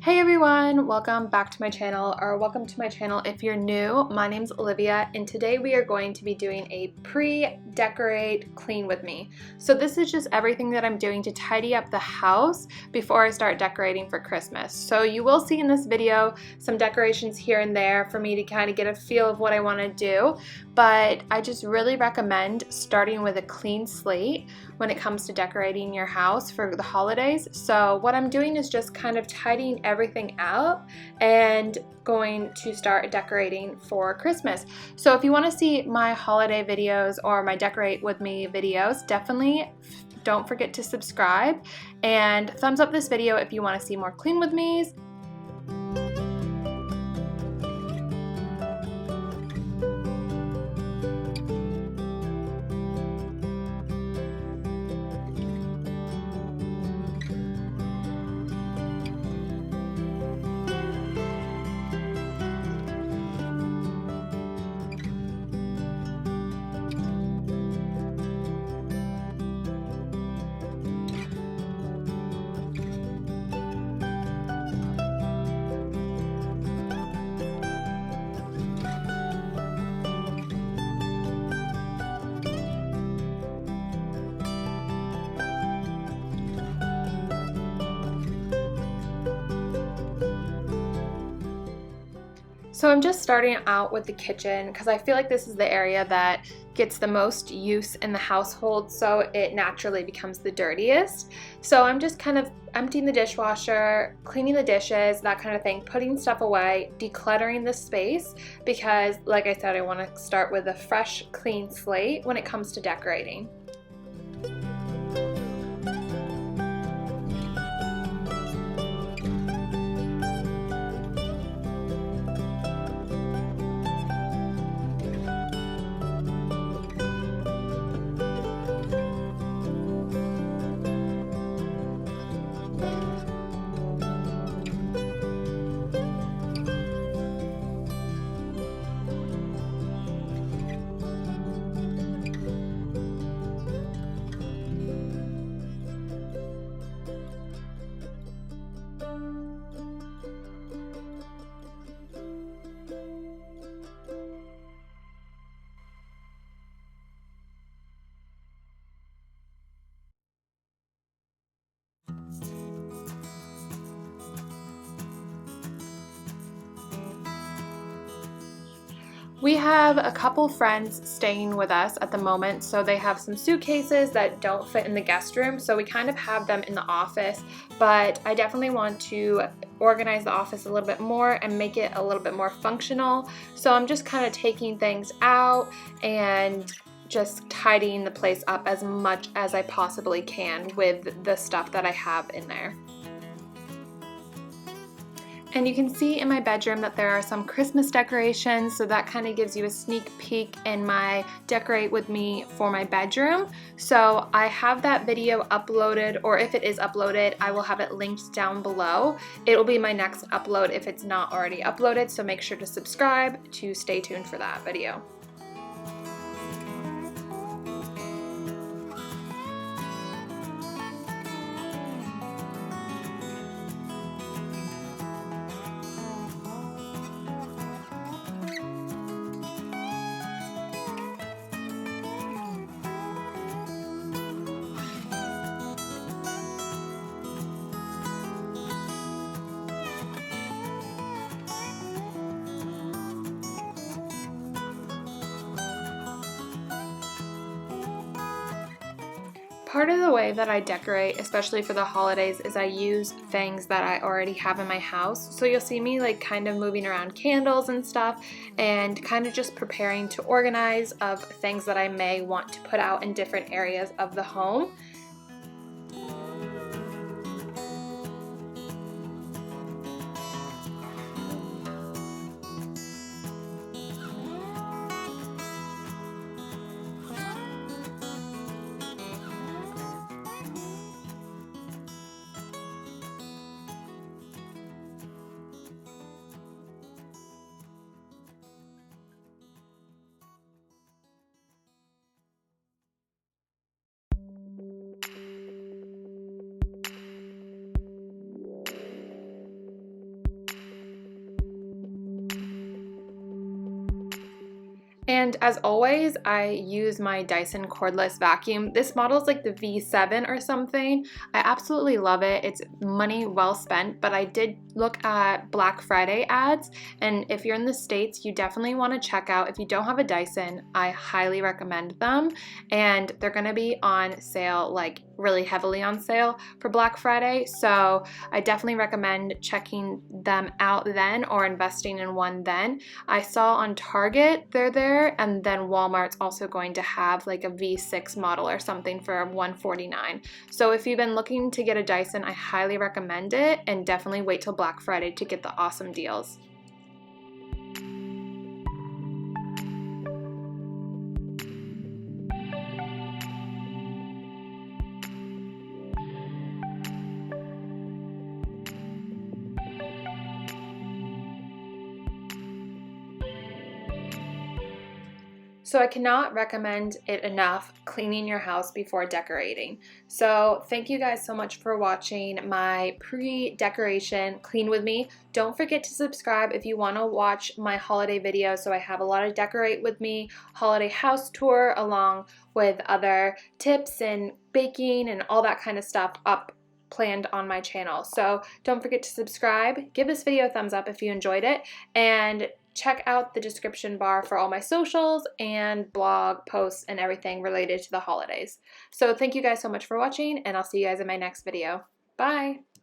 Hey everyone, welcome back to my channel, or welcome to my channel if you're new. My name's Olivia and today we are going to be doing a pre-decorate clean with me. So this is just everything that I'm doing to tidy up the house before I start decorating for Christmas. So you will see in this video some decorations here and there for me to kind of get a feel of what I want to do, but I just really recommend starting with a clean slate when it comes to decorating your house for the holidays. So what I'm doing is just kind of tidying everything up and going to start decorating for Christmas. So if you want to see my holiday videos or my decorate with me videos, definitely don't forget to subscribe and thumbs up this video if you want to see more clean with me's. So I'm just starting out with the kitchen because I feel like this is the area that gets the most use in the household, so it naturally becomes the dirtiest. So I'm just kind of emptying the dishwasher, cleaning the dishes, that kind of thing, putting stuff away, decluttering the space because, like I said, I want to start with a fresh, clean slate when it comes to decorating. We have a couple friends staying with us at the moment, so they have some suitcases that don't fit in the guest room, so we kind of have them in the office, but I definitely want to organize the office a little bit more and make it a little bit more functional. So I'm just kind of taking things out and just tidying the place up as much as I possibly can with the stuff that I have in there. And you can see in my bedroom that there are some Christmas decorations, so that kind of gives you a sneak peek in my decorate with me for my bedroom. So I have that video uploaded, or if it is uploaded, I will have it linked down below. It will be my next upload if it's not already uploaded, so make sure to subscribe to stay tuned for that video. Part of the way that I decorate, especially for the holidays, is I use things that I already have in my house. So you'll see me like kind of moving around candles and stuff and kind of just preparing to organize of things that I may want to put out in different areas of the home. And as always, I use my Dyson cordless vacuum. This model is like the V7 or something. I absolutely love it. It's money well spent, but I did look at Black Friday ads, and if you're in the States, you definitely want to check out. If you don't have a Dyson, I highly recommend them, and they're going to be on sale, like really heavily on sale for Black Friday. So I definitely recommend checking them out then, or investing in one then. I saw on Target they're there, and then Walmart's also going to have like a V6 model or something for $149. So if you've been looking to get a Dyson, I highly recommend it, and definitely wait till Black Friday to get the awesome deals. So I cannot recommend it enough, cleaning your house before decorating. So thank you guys so much for watching my pre-decoration clean with me. Don't forget to subscribe if you want to watch my holiday videos. So I have a lot of decorate with me, holiday house tour, along with other tips and baking and all that kind of stuff up planned on my channel. So don't forget to subscribe, give this video a thumbs up if you enjoyed it, and check out the description bar for all my socials and blog posts and everything related to the holidays. So thank you guys so much for watching, and I'll see you guys in my next video. Bye!